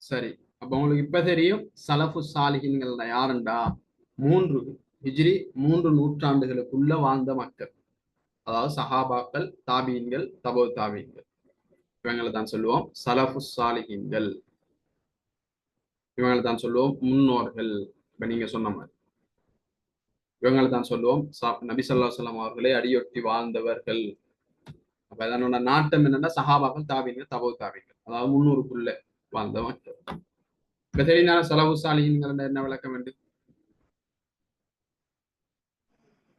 சரி, அப்ப உங்களுக்கு இப்ப தெரியும் சலஃபு சாலிஹின்கள் யாருண்டா? 3 ஹிஜ்ரி 3 நூற்றாண்டுகளுக்குள்ள வாழ்ந்த மக்கள். அதாவது சஹாபாக்கள், தாபீன்கள், தபோ தாபீன்கள். இவங்களை தான் சொல்லுவோம் சலஃபு சாலிஹின்கள். இவங்களை தான் சொல்லுவோம் முன்னோர்கள். இப்ப நீங்க சொன்ன மாதிரி இவங்களை தான் சொல்லுவோம் நபி ஸல்லல்லாஹு அலைஹி வஸல்லம் அவர்களை அடியொட்டி வாழ்ந்தவர்கள். அப்ப இதனோட நாட்டம் என்னன்னா சஹாபாக்கள், தாபீன்கள், தபோ தாபீன்கள், அதாவது 300க்குள்ள வாழ்ந்த மக்கள். இப்ப தெரியுதான சலஃபு சாலிஹின்கள் என்ன விளக்கம் என்று?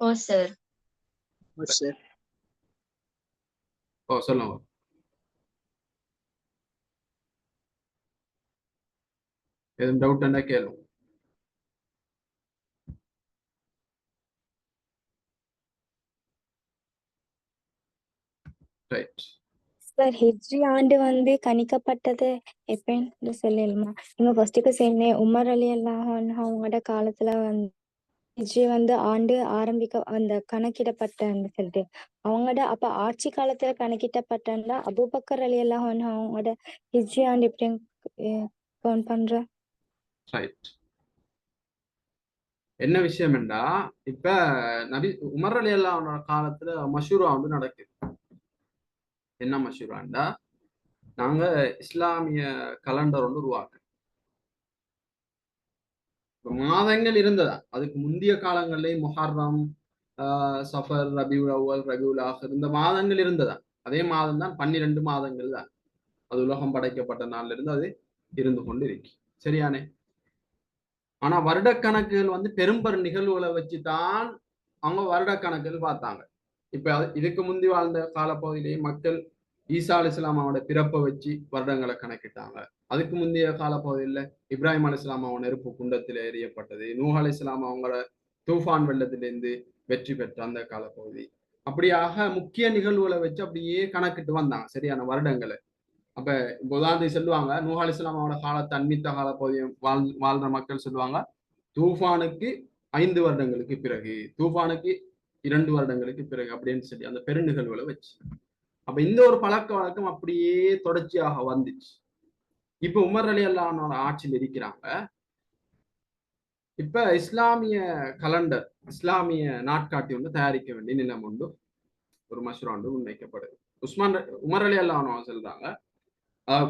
ஓ சார். ஓ சொல்லுங்க. எதுவும் டவுட் என்ன கேளுங்க. ரைட். சார் ஹிஜ்ரி ஆண்டு வந்து கணிக்கப்பட்டது எப்பன்னு சொல்லலுமா? நீங்க ஃபர்ஸ்ட்டுக்கு சொன்னேன் உமர் அலி அல்லாஹ் அவங்களோட காலத்துல வந்து ஹிஜ்ரி வந்து ஆண்டு ஆரம்பிக்க அந்த கணக்கிடப்பட்டன்னு சொல்லிட்டு அவங்களோட அப்ப ஆட்சி காலத்துல கணக்கிடப்பட்டா அபூபக்கர் அலி அல்லாஹ் அவங்களோட ஹிஜ்ரி ஆண்டு எப்படி கவுண்ட் பண்ற? ரைட். என்ன விஷயம் என்றா இப்ப நபி உமர் அலி அல்லாஹ்வோட காலத்துல மஷூரா வந்து நடக்குது. என்ன மஷூராண்டா, நாங்க இஸ்லாமிய கலண்டர் ஒன்று உருவாக்கு. மாதங்கள் இருந்ததா அதுக்கு முந்தைய காலங்களிலே முஹர்ரம், சஃபர், ரபியுல் அவ்வல், ரபியுல் ஆஹிர் இந்த மாதங்கள் இருந்ததா. அதே மாதம் தான் 12 மாதங்கள் தான். அது உலகம் படைக்கப்பட்ட நாள்ல இருந்து அது இருந்து கொண்டு இருக்கு. சரியானே? ஆனா வருடக்கணக்குகள் வந்து பெரும்பெரும் நிகழ்வுகளை வச்சுதான் அவங்க வருடக்கணக்குகள் பார்த்தாங்க. இப்ப இதுக்கு முந்தி வாழ்ந்த காலப்பகுதியிலேயே மக்கள் ஈசா அலி இஸ்லாமாவோட பிறப்பை வச்சு வருடங்களை கணக்கிட்டாங்க. அதுக்கு முந்தைய காலப்பகுதியில் இப்ராஹிம் அலி இஸ்லாமாவோட நெருப்பு குண்டத்தில் எரியப்பட்டது, நூஹ் அலி இஸ்லாம் அவங்களோட தூஃபான் வெள்ளத்திலிருந்து வெற்றி பெற்ற அந்த காலப்பகுதி. அப்படியாக முக்கிய நிகழ்வுகளை வச்சு அப்படியே கணக்கிட்டு வந்தாங்க சரியான வருடங்களை. அப்ப உதாரணத்துக்கு சொல்லுவாங்க, நூஹ் அலி இஸ்லாமாவோட காலத்தை அண்மித்த காலப்பகுதியை வாழ்ற மக்கள் சொல்லுவாங்க, தூஃபானுக்கு 5 வருடங்களுக்கு பிறகு, தூஃபானுக்கு 2 வருடங்களுக்கு பிறகு அப்படின்னு சொல்லி அந்த பெருநிகழ்வுகளை வச்சு. அப்ப இந்த ஒரு பழக்க வழக்கம் அப்படியே தொடர்ச்சியாக வந்துச்சு. இப்ப உமர் அலி அல்லாஹ்வோட ஆட்சியில் இருக்கிறாங்க. இப்ப இஸ்லாமிய கலண்டர், இஸ்லாமிய நாட்காட்டி ஒன்று தயாரிக்க வேண்டிய நிலம் உண்டு, ஒரு மஷூரா ஒன்று முன்வைக்கப்படுது. உமர் அலி அல்லாஹ் சொல்றாங்க,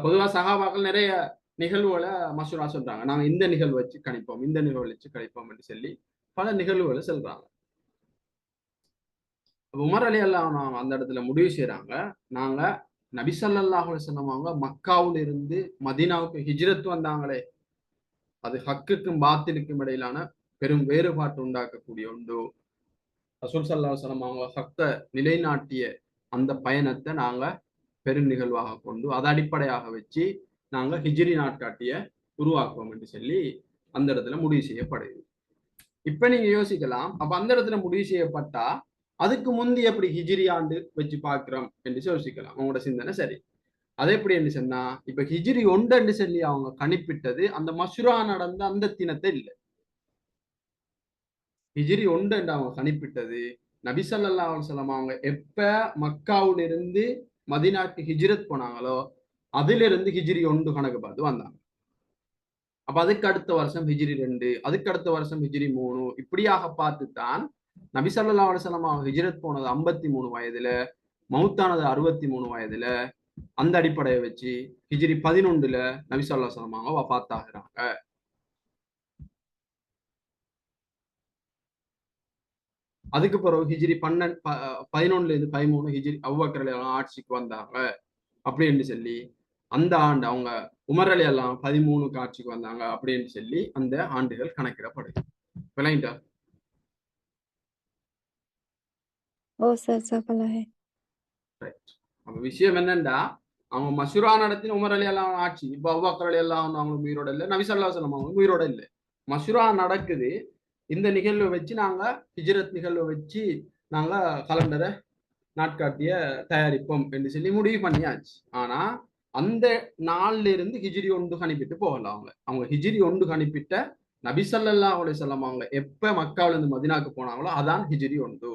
பொதுவா சஹாபாக்கள் நிறைய நிகழ்வுகளை மஷூரா சொல்றாங்க, நாங்க இந்த நிகழ்வு வச்சு கணிப்போம், இந்த நிகழ்வு வச்சு கணிப்போம் என்று சொல்லி பல நிகழ்வுகளை சொல்றாங்க. உமர் அலி அல்லாஹ் அந்த இடத்துல முடிவு செய்யறாங்க, நாங்க நபி ஸல்லல்லாஹு அலைஹி வஸல்லம் அவங்க மக்காவுல இருந்து மதீனாவுக்கு ஹிஜ்ரத் வந்தாங்களே, அது ஹக்குக்கும் பாத்திலுக்கும் இடையிலான பெரும் வேறுபாட்டு உண்டாக்கக்கூடிய ஒன்று. ரசூல் ஸல்லல்லாஹு அலைஹி வஸல்லம் அவங்க ஹக்க நிலைநாட்டிய அந்த பயணத்தை நாங்க பெரும் நிகழ்வாக கொண்டு அதை அடிப்படையாக வச்சு நாங்க ஹிஜ்ரி நாட்காட்டிய உருவாக்குவோம் என்று சொல்லி அந்த இடத்துல முடிவு செய்யப்படுது. இப்ப நீங்க யோசிக்கலாம், அப்ப அந்த இடத்துல முடிவு செய்யப்பட்டா அதுக்கு முந்தி எப்படி ஹிஜ்ரி ஆண்டு வச்சு பார்க்கிறோம் என்று யோசிக்கலாம். அவங்களோட சிந்தனை சரி. அது எப்படி என்று சொன்னா, இப்ப ஹிஜ்ரி 1 என்று சொல்லி அவங்க கணிப்பிட்டது அந்த மஷூரா நடந்த அந்த தினத்தை இல்லை. ஹிஜ்ரி 1 என்று அவங்க கணிப்பிட்டது நபி ஸல்லல்லாஹு அலைஹி வஸல்லம் அவங்க எப்ப மக்காவுல இருந்து மதீனாக்கு ஹிஜ்ரத் போனாங்களோ அதிலிருந்து ஹிஜ்ரி 1 கணக்கு பார்த்து வந்தாங்க. அப்ப அதுக்கு அடுத்த வருஷம் ஹிஜ்ரி 2, அதுக்கு அடுத்த வருஷம் ஹிஜ்ரி 3, இப்படியாக பார்த்துத்தான் நபி ஸல்லல்லாஹு அலைஹி வஸல்லம் அவங்க ஹிஜ்ரத் போனது 53 வயதுல, மௌத்தானது 63 வயதுல. அந்த அடிப்படையை வச்சு ஹிஜ்ரி 11 நபி ஸல்லல்லாஹு அலைஹி வஸல்லம் அவங்க வஃபாத் ஆகுறாங்க. அதுக்கு பிறகு ஹிஜ்ரி 11 இருந்து 13 ஹிஜ்ரி அபூபக்கர் ரலியல்லாஹு ஆட்சிக்கு வந்தாங்க அப்படின்னு சொல்லி அந்த ஆண்டு அவங்க உமர் அலி அல்லாஹ் 13 ஆட்சிக்கு வந்தாங்க அப்படின்னு சொல்லி அந்த ஆண்டுகள் கணக்கிடப்படுது. விளங்கிட்டா? ஓ சார் சஃபலாஹே. அப்ப விஷயம் என்னண்டா, அவங்க மஷூரா நடத்தின உமர் அலி அல்லாஹ் ஆட்சி, இப்ப அபூபக்கர் ரலியல்லாஹு அவங்க உயிரோட இல்லை, நபி ஸல்லல்லாஹு அலைஹி வஸல்லம் அவங்க உயிரோட இல்லை. மஷூரா நடக்குது, இந்த நிகழ்வை வச்சு நாங்க ஹிஜ்ரத் நிகழ்வை வச்சு நாங்க கலண்டரை நாட்காட்டிய தயாரிப்போம் என்று சொல்லி முடிவு பண்ணியாச்சு. ஆனா அந்த நாள்ல இருந்து ஹிஜ்ரி 1 கணிப்பிட்டு போகல. அவங்க ஹிஜ்ரி 1 கணிப்பிட்ட நபி ஸல்லல்லாஹு அலைஹி வஸல்லம் அவங்க எப்ப மக்காவில இருந்து மதீனாக்கு போனாங்களோ அதான் ஹிஜ்ரி 1.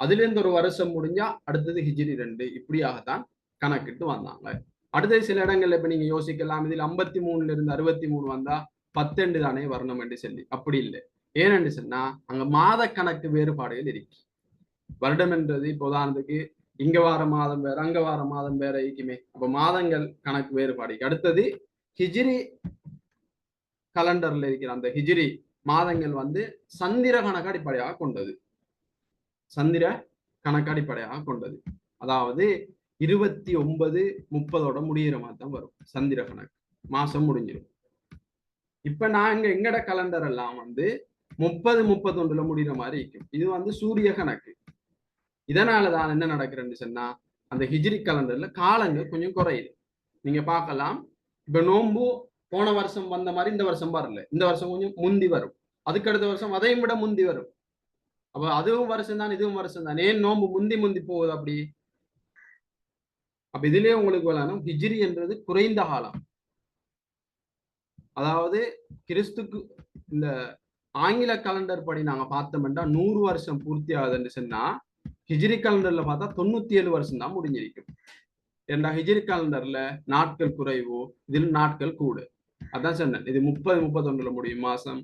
அதுல இருந்து ஒரு வருஷம் முடிஞ்சா அடுத்தது ஹிஜ்ரி 2, இப்படியாகத்தான் கணக்கிட்டு வந்தாங்க. அடுத்த சில இடங்கள்ல இப்ப நீங்க யோசிக்கலாம், இதில் 53 இருந்து 63 வந்தா 10 தானே வரணும் என்று சொல்லி. அப்படி இல்லை. ஏனென்று சொன்னா அங்க மாத கணக்கு வேறுபாடுகள் இருக்கு. வருடம் என்றது இப்போ உதாரணத்துக்கு இங்க வார மாதம் வேற, அங்க வார மாதம் வேற இருக்குமே. அப்ப மாதங்கள் கணக்கு வேறுபாடு. அடுத்தது ஹிஜ்ரி கலண்டர்ல இருக்கிற அந்த ஹிஜ்ரி மாதங்கள் வந்து சந்திர கணக்கு அடிப்படையாக கொண்டது. சந்திர கணக்கு அடிப்படையாக கொண்டது. அதாவது 29, 30 முடிகிற மாதிரி தான் வரும் சந்திர கணக்கு. மாசம் முடிஞ்சிடும். இப்ப நாங்க எங்கட கலண்டர் எல்லாம் வந்து 30, 31 முடிகிற மாதிரி இருக்கும். இது வந்து சூரிய கணக்கு. இதனாலதான் என்ன நடக்குதுன்னு சொன்னா அந்த ஹிஜ்ரி கலண்டர்ல காலங்கள் கொஞ்சம் குறையுது. நீங்க பார்க்கலாம், இப்ப நோன்பு போன வருஷம் வந்த மாதிரி இந்த வருஷம் வரல. இந்த வருஷம் கொஞ்சம் முந்தி வரும். அதுக்கு அடுத்த வருஷம் அதையும் விட முந்தி வரும். அப்ப அதுவும் வருஷம் தான், இதுவும் வருஷம் தான். ஏன் நோன்பு முந்தி முந்தி போகுது அப்படி? அப்ப இதுலயே உங்களுக்கு வரணும், ஹிஜ்ரி என்றது குறைந்த காலம். அதாவது கிறிஸ்துக்கு இந்த ஆங்கில கலண்டர் படி நாங்க பார்த்தோம்னா 100 வருஷம் பூர்த்தி ஆகுதுன்னு சொன்னா, ஹிஜ்ரி கலண்டர்ல பார்த்தா 97 வருஷம் தான் முடிஞ்சிருக்கும். ஏன்னா ஹிஜ்ரி கலண்டர்ல நாட்கள் குறைவு, இதில் நாட்கள் கூடு. அதான் சொன்னேன், இது 30, 31 முடியும் மாசம்.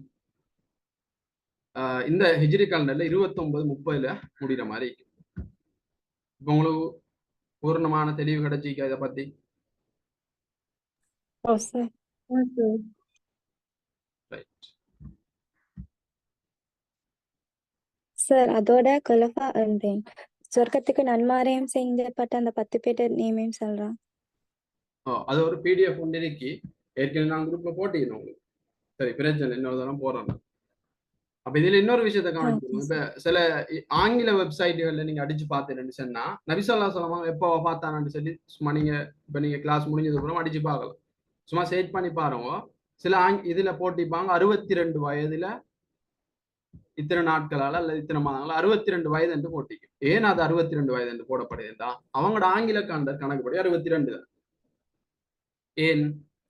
இந்த ஹிஜ்ரி கலண்டர்ல 29, 30 முடிகிற மாதிரி. இப்ப உங்களுக்கு பூர்ணமான தெளிவு கிடைச்சிக்க இதை பத்தி? ரைட். சார் அதோட கொலஃபா சொர்க்கத்துக்கு நன்மாரியம் செஞ்சப்பட்ட அந்த 10 பேர் நேமையும் சொல்றான். அது ஒரு பிடிஎஃப் ஒன்று இருக்கு. ஏற்கனவே நான் குரூப்ல போட்டிருந்தேன் உங்களுக்கு. சரி, பிரச்சனை இன்னொரு தரம் போறேன். அப்ப இதுல இன்னொரு விஷயத்த கவனிக்கணும். இப்ப சில ஆங்கில வெப்சைட்டுகள்ல நீங்க அடிச்சு பார்த்தீங்கன்னு சொன்னா நபிசல்லா ஸல்லல்லாஹு எப்போ பார்த்தான்னு சொல்லி சும்மா நீங்க இப்ப நீங்க கிளாஸ் முடிஞ்சது அப்புறம் அடிச்சு பார்க்கலாம். சும்மா சர்ச் பண்ணி பாருங்க. சில இதுல போட்டிப்பாங்க 62 வயதுல இத்தனை நாட்களால அல்லது இத்தனை மாதங்களா 62 வயது என்று போட்டிக்கும். ஏன் அது 62 வயது என்று போடப்படுதுன்னா அவங்களோட ஆங்கில கலண்டர் கணக்குப்படி 62 தான். ஏன்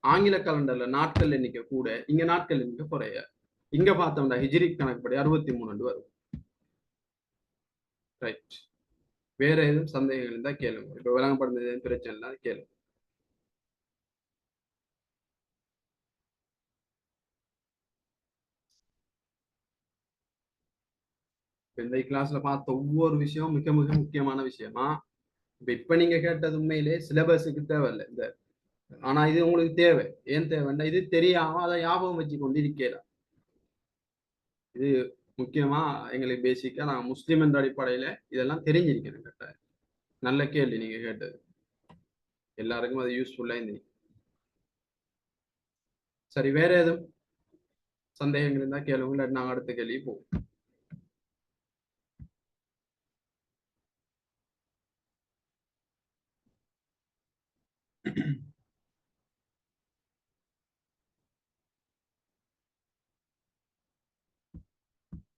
ஆங்கில கலண்டர்ல நாட்கள் எண்ணிக்கை கூட, இங்க நாட்கள் எண்ணிக்கை குறைய. இங்க பார்த்தோம்னா ஹிஜ்ரி கணக்குப்படி 63 வரும். ரைட். வேற எதுவும் சந்தேகங்கள் இருந்தா கேளுங்க. இப்ப விளங்கப்படுறது பிரச்சனை இல்லாத கேளுங்க. இந்த கிளாஸ்ல பார்த்த ஒவ்வொரு விஷயமும் மிக மிக முக்கியமான விஷயமா. இப்ப நீங்க கேட்டது உண்மையிலே சிலபஸுக்கு தேவையில்லை இந்த, ஆனா இது உங்களுக்கு தேவை. ஏன் தேவைன்னா இது தெரியாம அதை ஞாபகம் வச்சு கொண்டு இருக்கலாம். இது முக்கியமா எங்களுக்கு பேசிக்கா நான் முஸ்லீம் என்ற அடிப்படையில இதெல்லாம் தெரிஞ்சிருக்கேன். கேட்ட நல்ல கேள்வி நீங்க கேட்டது. எல்லாருக்கும் அது யூஸ்ஃபுல்லா இருந்தது. சரி, வேற எதுவும் சந்தேகங்கள் இருந்தா கேளுங்க. இல்லாட்டி நாங்க அடுத்த கேள்வி போவோம்.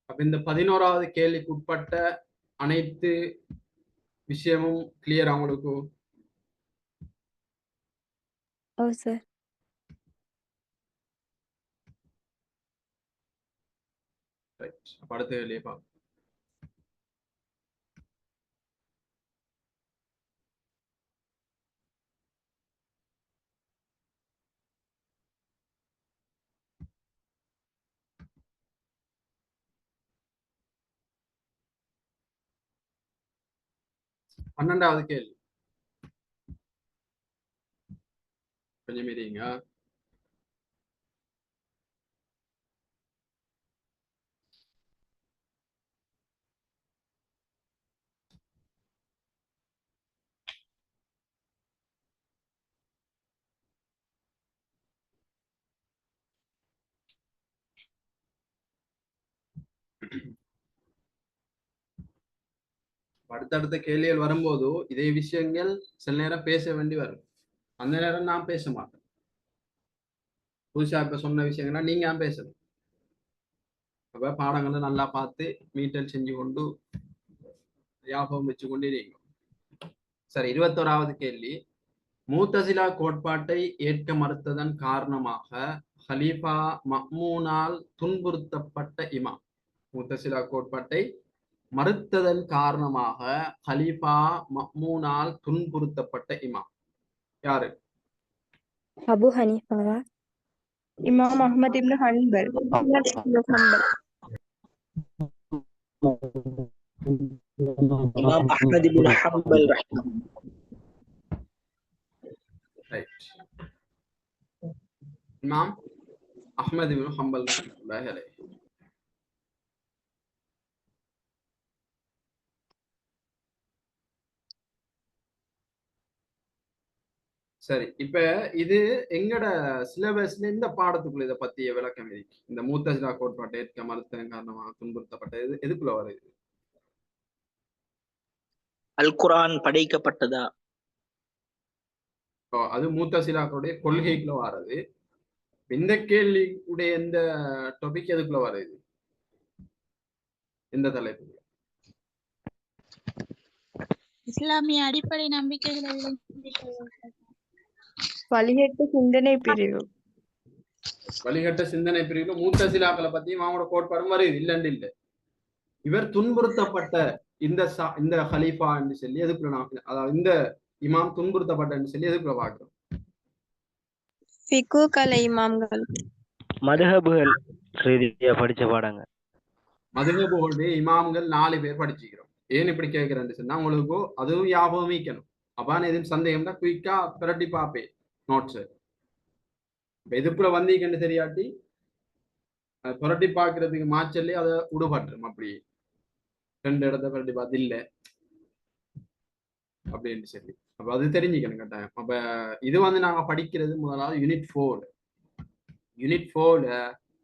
அப்ப இந்த 11வது கேள்விக்கு உட்பட்ட அனைத்து விஷயமும் கிளியர் அவங்களுக்கு? ஓ சார். ரைட். அப்ப அடுத்த கேள்வியை பார்ப்போம். பன்னெண்டாவது கேள்வி கொஞ்சம் மீறிங்க. அடுத்தடுத்த கேள்விகள் வரும்போது இதே விஷயங்கள் சில நேரம் பேச வேண்டி வரும். அந்த நேரம் நான் பேச மாட்டேன். புதுசா இப்ப சொன்ன விஷயங்களா நீங்க ஏன் பேசணும்? அப்ப பாடங்களை நல்லா பார்த்து மீட்டல் செஞ்சு கொண்டு ஞாபகம் வச்சு கொண்டிருங்க. சரி, 21வது கேள்வி. மூத்தசிலா கோட்பாட்டை ஏற்க மறுத்ததன் காரணமாக ஹலீஃபா மஅ்மூனால் துன்புறுத்தப்பட்ட இமாம். மூத்தசிலா கோட்பாட்டை மறுத்ததன் காரணமாக ஹலீஃபா மஅ்மூனால் துன்புறுத்தப்பட்ட இமாம் யாரு? அபு ஹனீஃபாவா? இமாம் அஹ்மத் இப்னு ஹன்பல். இமாம் அஹ்மத் இப்னு ஹம்பல் ரைட். இமாம் அஹ்மத் இப்னு ஹம்பல் ரஹ்மத்துல்லாஹி அலைஹி. சரி, இப்ப இது எங்கட சிலபஸ்ல இந்த பாடத்துக்குள்ள இதை பத்திய விளக்கம் இருக்கு. இந்த மூத்தசிலா கோட்பாட்டை ஏற்க மறுத்ததன் காரணமாக துன்புறுத்தப்பட்டது எதுக்குள்ள வருது? அல் குர்ஆன் படைக்கப்பட்டதா? அது மூத்தசிலாக்களுடைய கொள்கைக்குள்ள வர்றது. இந்த கேள்வியுடைய இந்த டாபிக் எதுக்குள்ள வருது? இந்த தலைப்பு இஸ்லாமிய அடிப்படை நம்பிக்கைகளை வழிகட்ட சிந்தனை பிரிவு. வழிகட்ட சிந்தனை பிரிவுல மூத்தசிலாக்களை பத்தியும் அவங்களோட கோட்பாடும் வருது, இல்லன்னு இல்லை. இவர் துன்புறுத்தப்பட்ட இந்த ஹலீஃபா என்று சொல்லி எதுக்குள்ள அதாவது இந்த இமாம் துன்புறுத்தப்பட்ட என்று சொல்லி எதுக்குள்ள பாக்குறோம்? ஃபிக்கு கலை இமாம்கள். மதுஹபுகள் ரீதியா படிச்ச பாடங்க. மதுஹபுகளுடைய இமாம்கள் 4 பேர் படிச்சுக்கிறோம். ஏன் இப்படி கேட்கிறேன்னு சொன்னா உங்களுக்கு அதுவும் ஞாபகம் வைக்கணும். அப்பான்னு எதுவும் சந்தேகம்னா குயிக்கா பிரட்டி பார்ப்பேன் நோட்ஸ். எதுக்குள்ள வந்தீங்கன்னு தெரியாட்டி புரட்டி பார்க்கறதுக்கு மாச்சல்லி அதை விடுபட்டுரும். அப்படி 2 இடத்த புரட்டி பார்த்து இல்லை அப்படின்னு சொல்லி அப்ப அது தெரிஞ்சுக்கணும் கட்டாயம். அப்ப இது நாங்க படிக்கிறது முதலாவது யூனிட் 4. யூனிட் 4ல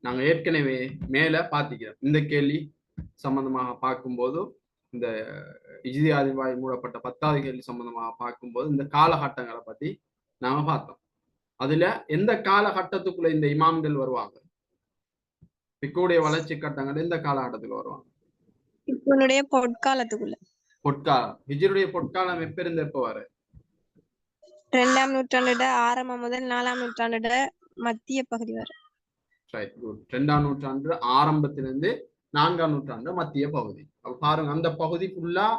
நாங்க ஏற்கனவே மேல பாத்திக்கிறோம். இந்த கேள்வி சம்பந்தமாக பார்க்கும்போது, இந்த இஜ்திஹாதின் மூடப்பட்ட 10வது கேள்வி சம்பந்தமாக பார்க்கும்போது இந்த காலகட்டங்களை பத்தி நாங்க பார்த்தோம். அதுல எந்த காலகட்டத்துக்குள்ள இந்த இமாம்கள் வருவாங்க? பிக்குடைய வளர்ச்சி கட்டங்கள் எந்த காலகட்டத்துக்கு வருவாங்க? பிக்குடைய பொற்காலத்துக்குள்ள. பொற்காலம். ஹிஜ்ருடைய பொற்காலம் எப்ப இருந்து எப்ப வர? 2ஆம் நூற்றாண்டு ஆரம்பம் முதல் 4ஆம் நூற்றாண்டு மத்திய பகுதி வரை. Right, good. 2ஆம் நூற்றாண்டு ஆரம்பத்திலிருந்து 4ஆம் நூற்றாண்டு மத்திய பகுதி. அப்ப பாருங்க, அந்த பகுதி ஃபுல்லா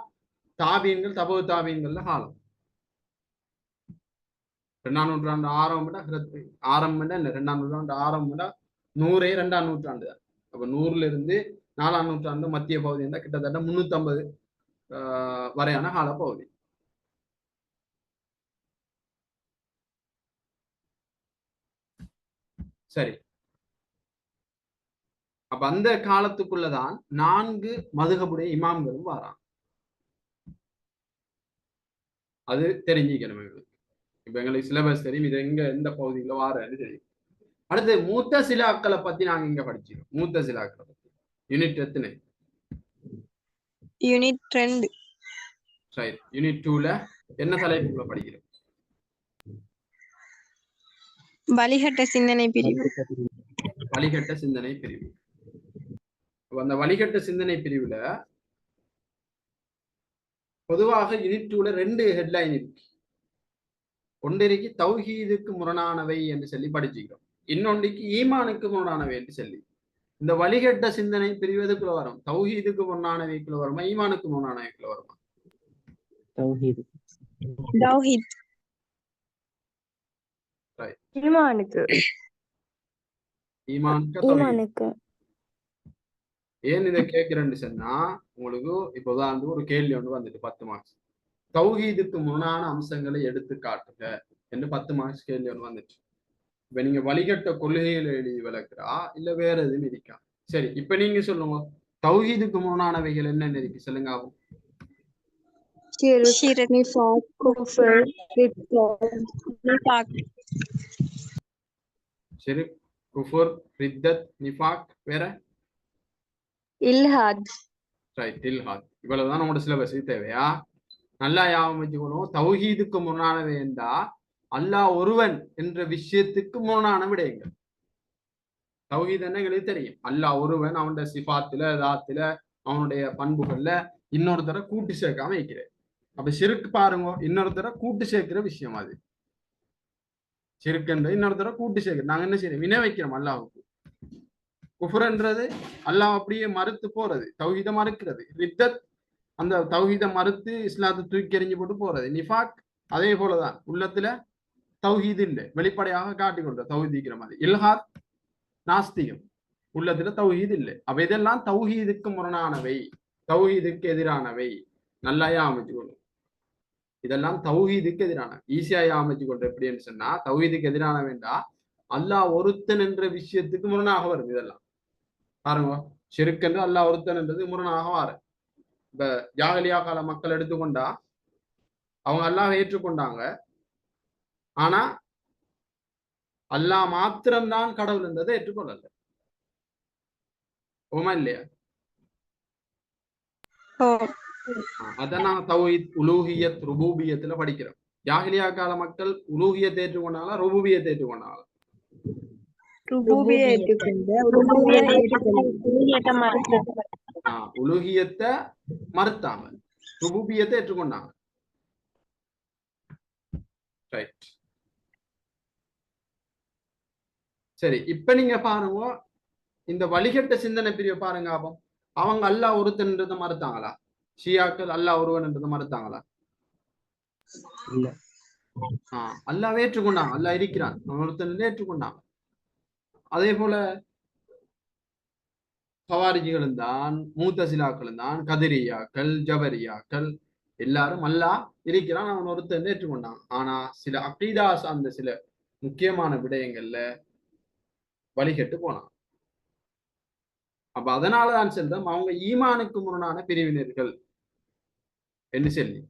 தாபீன்கள், தபு தாபீன்கள்ல காலம். 2ஆம் நூற்றாண்டு ஆரம்பம் இல்லை. 2ஆம் நூற்றாண்டு ஆரம்பம் 100 2ஆம் நூற்றாண்டு தான். அப்ப 100ல இருந்து 4ஆம் நூற்றாண்டு மத்திய பகுதி இருந்தா கிட்டத்தட்ட 350 வரையான கால பகுதி. சரி, அப்ப அந்த காலத்துக்குள்ளதான் 4 மதுஹபுடைய இமாம்களும் வரான். அது தெரிஞ்சுக்கணும் எங்களுக்கு. இப்ப எங்களுக்கு சிலபஸ் தெரியும், இது எந்த பகுதியில வாரன்னு தெரியும். அடுத்து மூத்தசிலாக்களை பத்தி நாங்க இங்க படிச்சிருக்கோம். மூத்தசிலாக்களை பத்தி யூனிட் எத்தனை? யூனிட் 2. சரி, யூனிட் 2ல என்ன தலைப்புக்குள்ள படிக்கிறோம்? வழிகட்ட சிந்தனை பிரிவு. வழிகட்ட சிந்தனை பிரிவு. அந்த வழிகட்ட சிந்தனை பிரிவுல பொதுவாக யூனிட் 2ல 2 ஹெட்லைன் இருக்கு. ஒன்றிற்கு தௌஹீதுக்கு முரணானவை என்று சொல்லி படிச்சுக்கிறோம். இன்னொன்றைக்கு ஈமானுக்கு முரணானவை என்று சொல்லி. இந்த வழிகட்ட சிந்தனை பிரிவதுக்குள்ள வரும். தௌஹீதுக்கு முரணானவைக்குள்ள வருமா, ஈமானுக்கு முரணானவைக்குள்ள வருமா? தௌஹீத். ஈமானுக்கு. ஈமானுக்கு. ஏன் இதை கேட்கிறேன்னு சொன்னா, உங்களுக்கு இப்ப உதாரணத்துக்கு ஒரு கேள்வி ஒன்று வந்துட்டு 10 மார்க்ஸ். தௌஹீதுக்கு முரணான அம்சங்களை எடுத்து காட்டுங்க என்று 10 மார்க்ஸ் கேள்வி ஒன்று வந்துச்சு. இப்ப நீங்க வழிகட்ட கொள்கைகளை எழுதி விளக்குறா இல்ல வேற எதுவும் இருக்கா? சரி, இப்ப நீங்க சொல்லுங்க, தௌஹீதுக்கு முரணானவைகள் என்னென்ன இருக்கு சொல்லுங்க. ஆகும் ஷிர்க், குஃபர், ரித்தத், நிஃபாக், வேற இல்ஹாத். ரைட், இல்ஹாத். இவ்வளவுதான் நம்மளோட சிலபஸ். தேவையா? நல்லா ஞாபகம் வச்சுக்கணும். தௌஹீதுக்கு முரணானவை என்றா அல்லாஹ் ஒருவன் என்ற விஷயத்துக்கு முரணான விடயங்கள். தௌஹீத் என்ன எங்களுக்கு தெரியும். அல்லாஹ் ஒருவன், அவனுடைய சிஃபாத்துல, தாத்துல, அவனுடைய பண்புகள்ல இன்னொருத்தர கூட்டு சேர்க்காம வைக்கிறேன். அப்ப ஷிர்க் பாருங்க, இன்னொருத்தர கூட்டு சேர்க்கிற விஷயம். அது ஷிர்க்ன்றது இன்னொருத்தர கூட்டு சேர்க்கிற. நாங்க என்ன செய்யறோம்? வினை வைக்கிறோம் அல்லாஹுக்கு. குஃப்ர்ன்றது அல்லாஹ் அப்படியே மறுத்து போறது, தௌஹீத மறுக்கிறது. ரித்தத், அந்த தௌஹீத மறுத்து இஸ்லாத்தை தூக்கி எறிஞ்சு போட்டு போறது. நிஃபாக் அதே போலதான், உள்ளத்துல தௌஹீது இல்லை, வெளிப்படையாக காட்டிக் கொடுத்த தௌஹீதிக்கிற மாதிரி. இல்ஹாத் நாஸ்திகம், உள்ளத்துல தௌஹீது இல்லை. அப்ப இதெல்லாம் தௌஹீதுக்கு முரணானவை, தௌஹீதுக்கு எதிரானவை. நல்லா அமைச்சுக்கணும், இதெல்லாம் தௌஹீதுக்கு எதிரான. ஈஸியா அமைச்சு கொண்டு எப்படின்னு சொன்னா, தௌஹீதுக்கு எதிரான வேண்டா அல்லாஹ் ஒருத்தன் என்ற விஷயத்துக்கு முரணாக வரும். இதெல்லாம் பாருங்க, ஷிர்க் என்று அல்லாஹ் ஒருத்தன் என்றது முரணாக வரும். இப்ப ஜாகலியா கால மக்கள் எடுத்துக்கொண்டா அவங்க அல்லாஹ் ஏற்றுக்கொண்டாங்க, ஆனா அல்லாஹ் மாத்திரம்தான் கடவுள் என்றதை ஏற்றுக்கொள்ளல. ஓமா இல்லையா? அதான் நாங்க தௌஹீத் உலூஹியத் ருபூபியத்துல படிக்கிறோம். ஜாஹிலியா கால மக்கள் உலூஹியத்தை ஏற்றுக்கொண்டாங்களா ருபூபியத்தை ஏற்றுக்கொண்டாங்களா? உலூஹியத்தை மறுத்தாங்க, ருபூபியத்தை ஏற்றுக்கொண்டாங்க. ரைட், சரி. இப்ப நீங்க பாருங்க, இந்த வழிகட்ட சிந்தனை பிரிவை பாருங்க. அப்போ அவங்க அல்லாஹ் ஒருத்தன்றதை மறுத்தாங்களா? ஷியாக்கள் அல்லாஹ் ஒருவன் என்றதை மறுத்தாங்களா? இல்ல. அல்லாஹ் ஏற்றுக்கொண்டாங்க, அல்லாஹ் இருக்கிறான், ஒருத்தன் ஏற்றுக்கொண்டாங்க. அதே போல ஹவாரிஜிகளும் தான், மூத்தசிலாக்களும் தான், கதிரியாக்கள், ஜபரியாக்கள் எல்லாரும் அல்லாஹ் இருக்கிறான், அவன் ஒருத்தன் ஏற்றுக்கொண்டாங்க. ஆனா சில அகீதா சார்ந்த சில முக்கியமான விடயங்கள்ல வழிகட்டு போனான். அப்ப அதனாலதான் செல்றோம் அவங்க ஈமானுக்கு முரணான பிரிவினர்கள் என்று சொல்லி.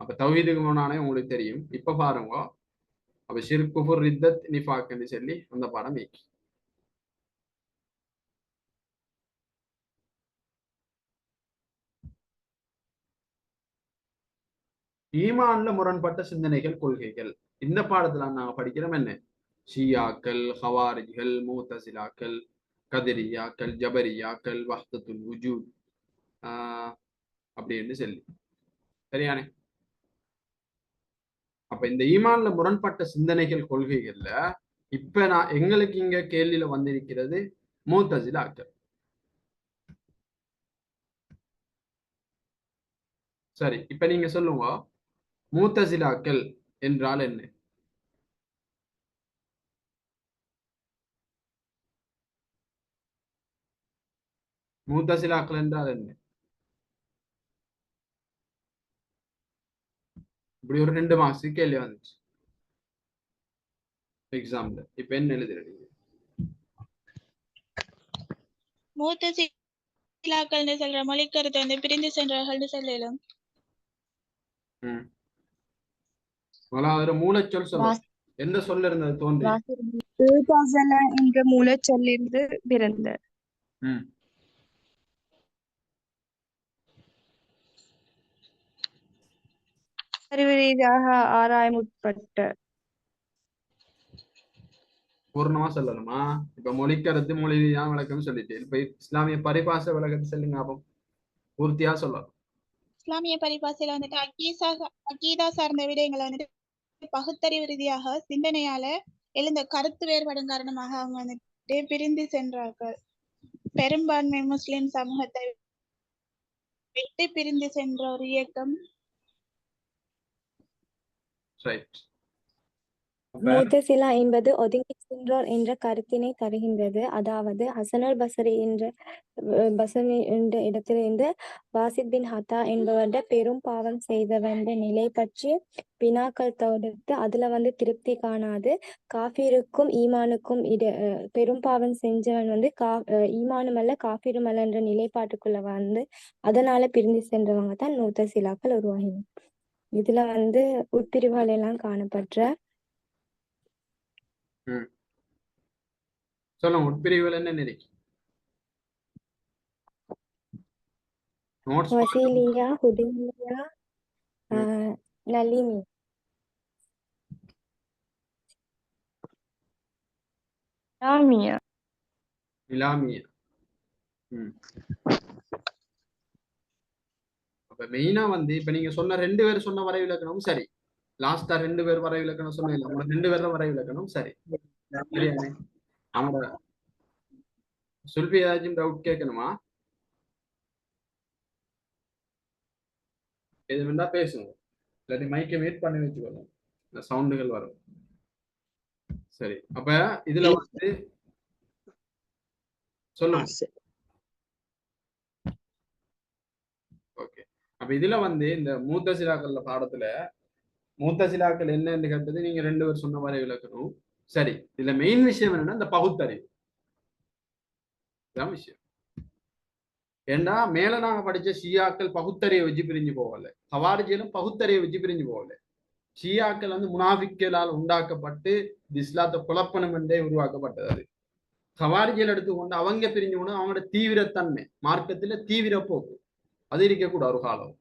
அப்ப தௌஹீதுக்கு முரணானே உங்களுக்கு தெரியும். இப்ப பாருங்க, அப்ப ஷிர்க், குஃபுர், ரித்தத், நிஃபாக் என்று சொல்லி அந்த பாடம் இருக்கு. ஈமான்ல முரண்பட்ட சிந்தனைகள், கொள்கைகள். இந்த பாடத்துல நாங்க படிக்கிறோம் என்ன? ஷியாக்கள், ஹவாரிஜ்கள், மூத்தசிலாக்கள், கதிரியாக்கள், ஜபரியாக்கள், வஹ்தத்துல் வுஜூத் அப்படின்னு சொல்லி. சரியானே? அப்ப இந்த ஈமான்ல முரண்பட்ட சிந்தனைகள், கொள்கைகள்ல இப்ப நான் எங்களுக்கு இங்க கேள்வியில வந்திருக்கிறது மூத்தசிலாக்கள். சரி, இப்ப நீங்க சொல்லுங்க, மூத்தசிலாக்கள் என்றால் என்ன? மூத்தசிலாக்கள் என்றால் என்ன? இப்படி ஒரு 2 மார்க்ஸ் கேள்வி வந்துச்சு எக்ஸாம்ல. இப்ப என்ன எழுதுறீங்க? மூத்தசிலாக்கள் சொல்ற மொழிக்கருத்து வந்து பிரிந்து சென்றார்கள் சொல்லலாம். முதலாவது மூலச்சொல் சொல்ல எந்த சொல்ல இருந்தது தோன்றி? என்ற மூலச்சொல்லிருந்து பிறந்த. அறிவு ரீதியாக ஆராயமுற்பட்ட. பூர்ணமா சொல்லணுமா? இப்ப மொழிக்கருத்து, மொழி ரீதியான விளக்கம் சொல்லிட்டேன். இப்ப இஸ்லாமிய பரிபாச விளக்கத்தை சொல்லுங்க. அப்போ பூர்த்தியா சொல்லலாம். இஸ்லாமிய பரிபாசையில வந்துட்டு அகீதா சார்ந்த விடயங்களை வந்துட்டு பகுத்தறிவு ரீதியாக சிந்தனையால எழுந்த கருத்து வேறுபாடும் காரணமாக அவங்க வந்துட்டு பிரிந்து சென்றார்கள். பெரும்பான்மை முஸ்லிம் சமூகத்தை விட்டு பிரிந்து சென்ற ஒரு இயக்கம். மூத்தசிலா என்பது ஒதுங்கி சென்றோர் என்ற கருத்தினை தருகின்றது. அதாவது ஹசனுல் பஸ்ரி என்ற இடத்திலிருந்து வாசித் பின் ஹத்தா என்பவருடைய பெரும் பாவம் செய்தவன் நிலை பற்றி வினாக்கள் தொடுத்து அதுல திருப்தி காணாது காஃபிருக்கும் ஈமானுக்கும் பெரும் பாவம் செஞ்சவன் ஈமானும் அல்ல காஃபிரும் அல்ல என்ற நிலைப்பாட்டுக்குள்ள அதனால பிரிந்து சென்றவங்க தான் மூத்தசிலாக்கள் உருவாகின. இதுல உட்பிரிவுகள் எல்லாம் காணப்பட்ட. சொல்லுங்க, உட்பிரிவுகள் என்ன இருக்கு? வசீலியா, ஹுதைமியா, நளினி, இலாமியா. அப்ப மெயினா இப்ப நீங்க சொன்ன 2 பேர் சொன்ன வரைவு இலக்கணமும் சரி. லாஸ்டா 2 பேர் வரைவு இலக்கணம் சொன்னீங்க, 2 பேர் வரைவு இலக்கணம் சரி. சரியானே? அவனோட சுல்பி ஏதாச்சும் டவுட் கேட்கணுமா? எது வேண்டா பேசுங்க, இல்லாட்டி மைக்கை மீட் பண்ணி வச்சுக்கோங்க. சவுண்டுகள் வரும். சரி, அப்ப இதுல வந்து சொல்லுங்க. ஓகே, அப்ப இதுல வந்து இந்த மூத்தசிலாக்கள்ல பாடத்துல மூத்தசிலாக்கள் என்னன்னு கேட்டது நீங்க 2 பேர் சொன்ன மாதிரி விளக்கணும். சரி, இதுல மெயின் விஷயம் என்னன்னா இந்த பகுத்தறிவு தான் விஷயம். ஏண்டா மேல நாங்க படிச்ச ஷியாக்கள் பகுத்தறிவை வச்சு பிரிஞ்சு போகல, ஹவாரிஜிலும் பகுத்தறிவை வச்சு பிரிஞ்சு போகல. ஷியாக்கள் வந்து முனாஃபிக்களால் உண்டாக்கப்பட்டு இஸ்லாத்தை குழப்பணும் என்றே உருவாக்கப்பட்டது. அது ஹவாரிஜியில் எடுத்துக்கொண்டு அவங்க பிரிஞ்சு போனா அவங்களோட தீவிரத்தன்மை மார்க்கத்துல தீவிர போக்கு அது இருக்கக்கூடாது. ஒரு காலம்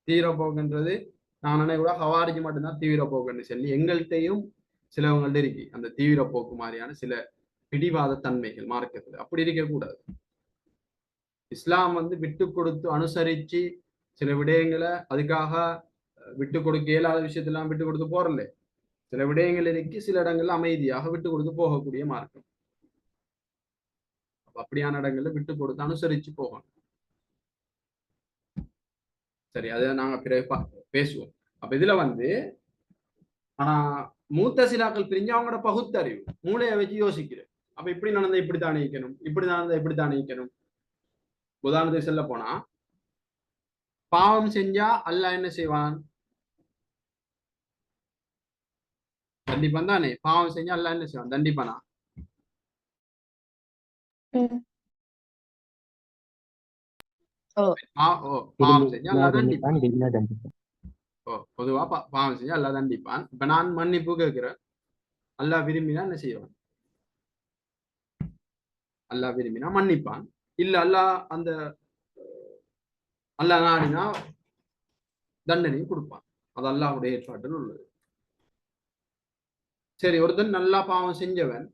தீவிர போக்குன்றது நான் நினைக்க கூட ஹவாரிஜி மட்டும்தான் தீவிர போக்குன்னு சொல்லி எங்கள்கிட்டையும் சிலவங்கள்ட்ட இருக்கு அந்த தீவிர போக்கு மாதிரியான சில பிடிவாத தன்மைகள் மார்க்கத்துல. அப்படி இருக்கக்கூடாது. இஸ்லாம் வந்து விட்டு கொடுத்து அனுசரிச்சு சில விடயங்களை அதுக்காக விட்டு கொடுக்க இயலாத விஷயத்தெல்லாம் விட்டு கொடுத்து போறல. சில விடயங்கள் இருக்கு, சில இடங்கள்ல அமைதியாக விட்டு கொடுத்து போகக்கூடிய மார்க்கம். அப்படியான இடங்கள்ல விட்டு கொடுத்து அனுசரிச்சு போகணும். சரி, அதை நாங்க பிறகு பேசுவோம். அப்ப இதுல வந்து ஆனா மூத்தசிலாக்கள் பிரிஞ்சு அவங்களோட பகுத்தறிவு மூளையை வச்சு யோசிக்கிறேன். அப்ப இப்படி நடந்தா இப்படித்தான் நினைக்கணும், இப்படி நடந்தா இப்படித்தான் நினைக்கணும். உதாரணத்துக்கு சொல்ல போனா பாவம் செஞ்சா அல்லாஹ் என்ன செய்வான்? தண்டிப்பான் தானே. பாவம் செஞ்சா அல்லாஹ் என்ன செய்வான்? தண்டிப்பானா? பாவம் செஞ்சா அல்லாஹ் தண்டிப்பான். பொதுவா பாவம் செஞ்சா அல்லாஹ் தண்டிப்பான். இப்ப நான் மன்னிப்பு கேட்கிறேன், அல்லாஹ் விரும்பினா என்ன செய்வான்? அல்லாஹ் விரும்பினா மன்னிப்பான். இல்ல அல்லாஹ் நாடினா தண்டனையும் கொடுப்பான். அது அல்லாஹ்வுடைய ஏற்பாட்டில் உள்ளது. சரி, ஒருத்தன் நல்லா பாவம் செஞ்சவன்,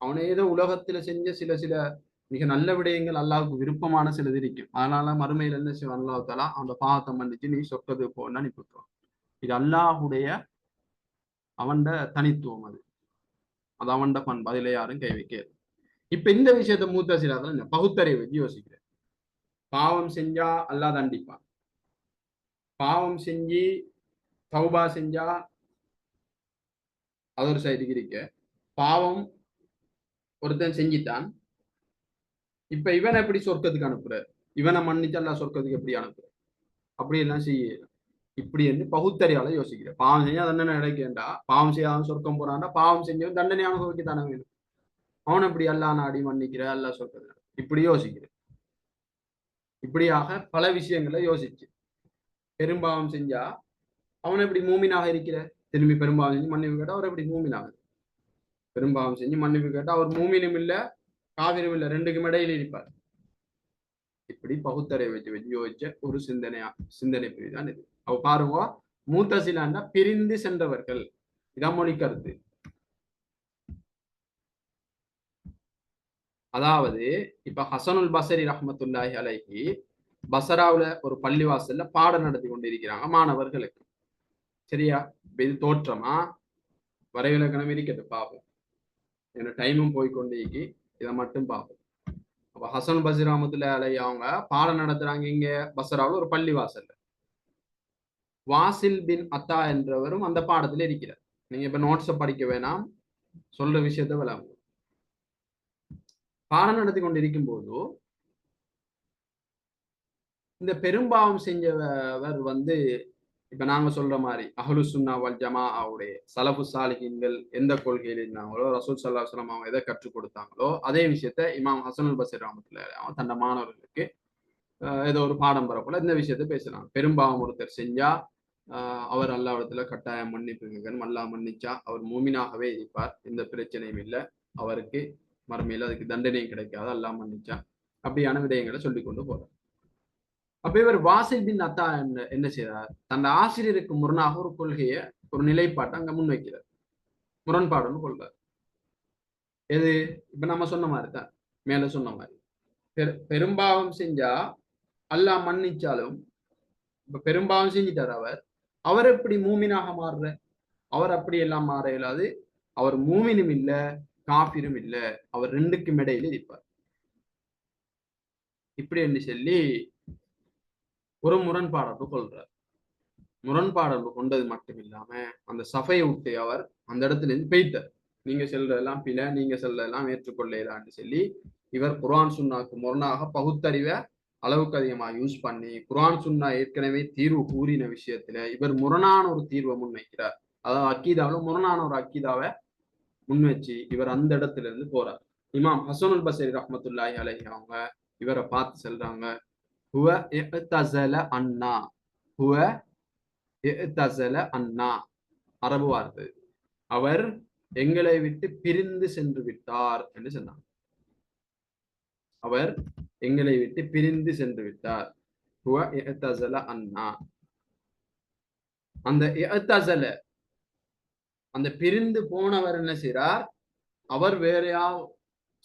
அவனை ஏதோ உலகத்துல செஞ்ச சில மிக நல்ல விடயங்கள் அல்லாஹ்வுக்கு விருப்பமான சிலது இருக்கும். அதனால மறுமையில என்ன செய்வான்? அல்லாஹ் தஆலா அந்த பாவத்தை மன்னிச்சு நீ சொர்க்கத்துக்கு போன்னு அனுப்பிவிட்டுருவான். இது அல்லாஹ்வுடைய அவன்ட தனித்துவம். அது அவன்ட பண்பு, அதுல யாரும் கை வைக்காது. இப்ப இந்த விஷயத்த மூத்தசிலாக்கள் பகுத்தறிவை வச்சு யோசிக்கிறேன். பாவம் செஞ்சா அல்லாஹ் தண்டிப்பான், பாவம் செஞ்சு தௌபா செஞ்சா அது ஒரு சைடுக்கு இருக்க. பாவம் ஒருத்தன் செஞ்சிட்டான், இப்ப இவன் எப்படி சொர்க்கத்துக்கு அனுப்புற? இவனை மன்னிச்சு அல்லாஹ் சொர்க்கத்துக்கு எப்படி அனுப்புற? அப்படி எல்லாம் செய்ய இப்படி என்று பகுத்தறியால யோசிக்கிறேன். பாவம் செஞ்சா தண்டனை கிடைக்கேண்டா, பாவம் செய்யாத சொர்க்கம் போறான்டா, பாவம் செஞ்சவன் தண்டனை அனுபவிக்க தானே வேணும். அவன் எப்படி அல்லாஹ் நாடி மன்னிக்கிற, அல்லாஹ் சொர்க்கத்துல இப்படி யோசிக்கிறேன். இப்படியாக பல விஷயங்களை யோசிச்சு பெரும்பாவம் செஞ்சா அவன் எப்படி மூமினாக இருக்கிற? திரும்பி பெரும்பாவம் செஞ்சு மன்னிப்பு கேட்டா அவர் எப்படி மூமினாக? பெரும்பாவம் செஞ்சு மன்னிப்பு கேட்டா அவர் மூமினும் இல்ல காவிரும் இல்ல, ரெண்டுக்கும் இடையில இருப்பார். இப்படி பகுத்தறிவை வச்சு யோசிச்ச ஒரு சிந்தனை பிரிதான் இது. அவ பாருங்க, மூத்தசிலான்னா பிரிந்து சென்றவர்கள், இதான் மொழி கருத்து. அதாவது இப்ப ஹசனுல் பசரி ரஹ்மத்துல்லாஹி அலைஹி பசராவுல ஒரு பள்ளிவாசல்ல பாடம் நடத்தி கொண்டிருக்கிறாங்க மாணவர்களுக்கு. சரியா? இது தோற்றமா வரைவிலக்கணம் இருக்கட்டு பார்ப்போம். ஏன்னா டைமும் போய்கொண்டேக்கி, இதை மட்டும் பார்ப்போம். அப்ப ஹசன் பசரி ரஹ்மத்துல்லாஹி அலைஹி அவங்க பாடம் நடத்துறாங்க இங்க பசராவுல ஒரு பள்ளிவாசல்ல. வாசில் பின் அத்தா என்றவரும் அந்த பாடத்துல இருக்கிறார். நீங்க இப்ப நோட்ஸை படிக்க வேணாம், சொல்ற விஷயத்த விளங்கும். பாடம் நடத்தி கொண்டிருக்கும் போது இந்த பெரும்பாவம் செஞ்சவர் வந்து இப்ப நாங்க சொல்ற மாதிரி அஹ்லு சுன்னா வல் ஜமாஅவுடைய சலஃபு சாலிஹீன்கள் எந்த கொள்கையில் இருந்தாங்களோ, ரசூல் ஸல்லல்லாஹு அலைஹி வஸல்லம் அவங்க எதை கற்றுக் கொடுத்தாங்களோ அதே விஷயத்த இமாம் ஹசனுல் பஸ்ரி ரஹ்மத்துல்லாஹி அலைஹி அவங்க தன்னை மாணவர்களுக்கு ஏதோ ஒரு பாடம் பெறப்போல இந்த விஷயத்த பேசுறாங்க. பெரும்பாவம் ஒருத்தர் செஞ்சா அவர் அல்லாஹ்விடத்துல கட்டாயம் மன்னிப்பு கேட்கணும், அல்லாஹ் மன்னிச்சா அவர் மூமினாகவே இருப்பார், எந்த பிரச்சனையும் இல்லை, அவருக்கு மறுமையில அதுக்கு தண்டனையும் கிடைக்காது, அல்லாஹ் மன்னிச்சா. அப்படியான விடயங்களை சொல்லி கொண்டு போறார். அப்ப இவர் வாசில் பின் அத்தா என்ன செய்றார்? தன் ஆசிரியருக்கு முரணாக ஒரு கொள்கையை, ஒரு நிலைப்பாட்டை அங்க முன்வைக்கிறார், முரண்பாடுன்னு கொள்றார். எது? இப்ப நம்ம சொன்ன மாதிரி தான், மேல சொன்ன மாதிரி பெரும்பாவம் செஞ்சா அல்லாஹ் மன்னிச்சாலும், இப்ப பெரும்பாவம் செஞ்சிட்டார் அவர் எப்படி மூமினாக மாறுற? அவர் அப்படி எல்லாம் மாற இயலாது. அவர் மூமினும் இல்ல காபிரும் இல்ல, அவர் ரெண்டுக்கும் இடையில இருப்பார். இப்படி என்று சொல்லி ஒரு முரண்பாடு கொள்றார். முரண்பாடு கொண்டது மட்டும் இல்லாம அந்த சபையை விட்டு அவர் அந்த இடத்துல இருந்து பெய்தார். நீங்க சொல்றதெல்லாம் பிழை, நீங்க சொல்றதெல்லாம் ஏற்றுக்கொள்ளலான்னு சொல்லி இவர் குர்ஆன் சுன்னாக்கு முரணாக பகுத்தறிவை அளவுக்கு அதிகமாக யூஸ் பண்ணி குர்ஆன் சுன்னா ஏற்கனவே தீர்வு கூறின விஷயத்துல இவர் முரணான ஒரு தீர்வை முன்வைக்கிறார். அதாவது அக்கீதாவில் முரணான ஒரு அக்கீதாவை முன்வச்சு இவர் அந்த இடத்துல இருந்து போறார். இமாம் ஹசனுல் பஸ்ரி ரஹ்மத்துல்லாஹி அலைஹி அவங்க இவரை பார்த்து சொல்றாங்க, ஹுவ இஅ்தஸல அன்னா, ஹுவ இஅ்தஸல அன்னா, அரபு வார்த்தை, அவர் எங்களை விட்டு பிரிந்து சென்று விட்டார் என்று சொன்னார். அவர் எங்களை விட்டு பிரிந்து சென்று விட்டார். ஹுவ இஅ்தஸல அன்னா, அந்த இஅ்தஸல அந்த பிரிந்து போனவர் என்ன செய்றார், அவர் வேறையா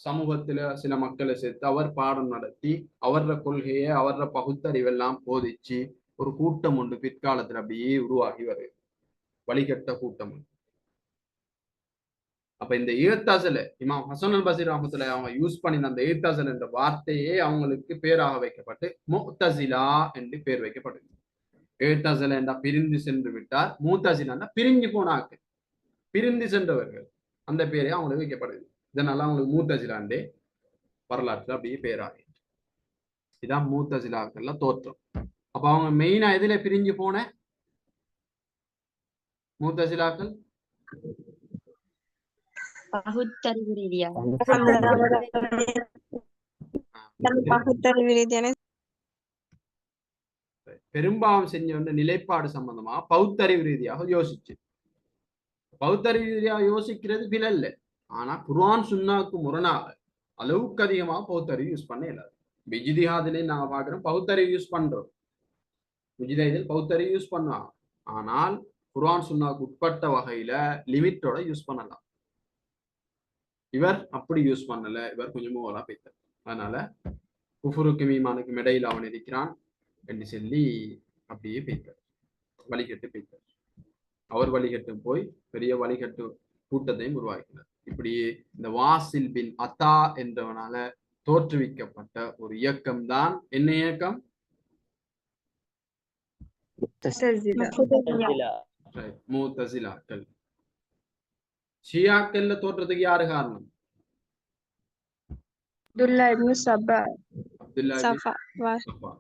சமூகத்துல சில மக்களை சேர்த்து அவர் பாடம் நடத்தி அவர கொள்கையை அவர பகுத்தறிவெல்லாம் போதிச்சு ஒரு கூட்டம் உண்டு பிற்காலத்துல அப்படியே உருவாகி வருது, வழிகட்ட கூட்டம். அப்ப இந்த ஈர்த்தாசல இமாம் ஹசன் அல் பஸ்ரி ரஹ்மத்துல்லாஹி அவங்க யூஸ் பண்ணின அந்த ஈர்த்தாசல் என்ற வார்த்தையே அவங்களுக்கு பேராக வைக்கப்பட்டு முஅ்தஸிலா என்று பேர் வைக்கப்படுது. ஈர்த்தாசல என்றா பிரிந்து சென்று விட்டார், முஅ்தஸிலா பிரிஞ்சு போனாக்கு, பிரிந்து சென்றவர்கள், அந்த பேரே அவங்களுக்கு வைக்கப்படுது. இதனால அவங்களுக்கு முஅ்தஸிலாண்டே வரலாற்றுல அப்படியே பேராக. இதான் முஅ்தஸிலாக்கள்ல தோற்றம். அப்ப அவங்க மெயினா எதுல பிரிஞ்சு போன முஅ்தஸிலாக்கள்? பகுத்தறிவு ரீதியா பகுத்தறிவு ரீதியான பெரும்பாவம் செஞ்ச வந்து நிலைப்பாடு சம்பந்தமா பௌத்தறிவு ரீதியாக யோசிச்சு, பௌத்தறிவு ரீதியாக யோசிக்கிறது பிழை இல்லை. ஆனா குர்ஆன் சுன்னாக்கு முரணாக அளவுக்கு அதிகமாக பௌத்தறிவு யூஸ் பண்ண இல்லாது. இஜ்திஹாதிலே நாங்க பாக்குறோம் பௌத்தறிவு யூஸ் பண்றோம், இஜ்திஹாதில் பௌத்தறிவு யூஸ் பண்ணுவாங்க. ஆனால் குர்ஆன் சுன்னாக்கு உட்பட்ட வகையில லிமிட்டோட யூஸ் பண்ணலாம். இவர் அப்படி யூஸ் பண்ணல, இவர் கொஞ்சம் ஓவரா போய்த்தார். அதனால குஃபுருக்கும் ஈமானுக்கும் இடையில அவன் இருக்கிறான் என்று சொல்லி அப்படியே போய்த்தார், வழிகட்டு போய்த்தார். அவர் வழிகட்டு போய் பெரிய வழிகட்டு கூட்டத்தையும் உருவாக்கினார். இப்படியே இந்த வாசில் பின் அத்தா என்றவனால தோற்றுவிக்கப்பட்ட ஒரு இயக்கம் தான் என்ன இயக்கம்? முஅ்தஸிலாக்கள். ஷியாக்கள்ல தோற்றத்துக்கு யாரு காரணம்? அப்துல்லா இப்னு சபா. அப்துல்லா இப்னு சஃபா.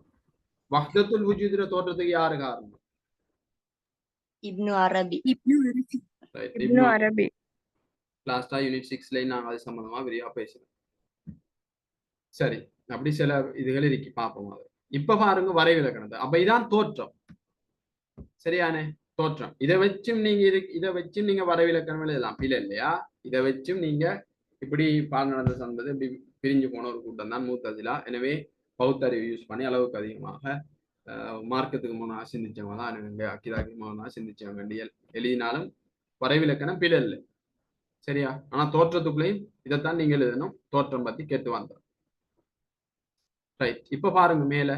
வஹ்தத்துல் வஜூத்ல தோற்றத்துக்கு யாரு காரணம்? இப்னு அரபி. இப்னு அரபி. லாஸ்டா யூனிட் 6ல நாங்க அது சம்பந்தமா விரிவா பேசுறோம். சரி, அப்படி சில இதுகள் இருக்கு, பார்ப்போம். அது இப்ப பாருங்க வரைவிலக்கணத்தை. அப்ப இதான் தோற்றம், சரியானே? தோற்றம். இதை வச்சும் நீங்க இதை வச்சும் நீங்க வரைவிலக்கணம் எழுதலாம், இல்ல இல்லையா? இதை வச்சும் நீங்க இப்படி பால் நடந்த சந்தது இப்படி பிரிஞ்சு போன ஒரு கூட்டம் தான் முஅ்தஸிலா. எனவே பௌத்தறிவு யூஸ் பண்ணி அளவுக்கு அதிகமாக மார்க்கத்துக்கு முன்னாக சிந்திச்சவங்க தான் அக்கிதாக்கு முன்னாக சிந்திச்சவங்க எழுதினாலும் வரைவிலக்கணம் பிழை இல்லை, சரியா? ஆனா தோற்றத்துக்குள்ளேயும் இதைத்தான் நீங்க எழுதணும். தோற்றம் பத்தி கேட்டு வந்தோம். ரைட். இப்ப பாருங்க மேல,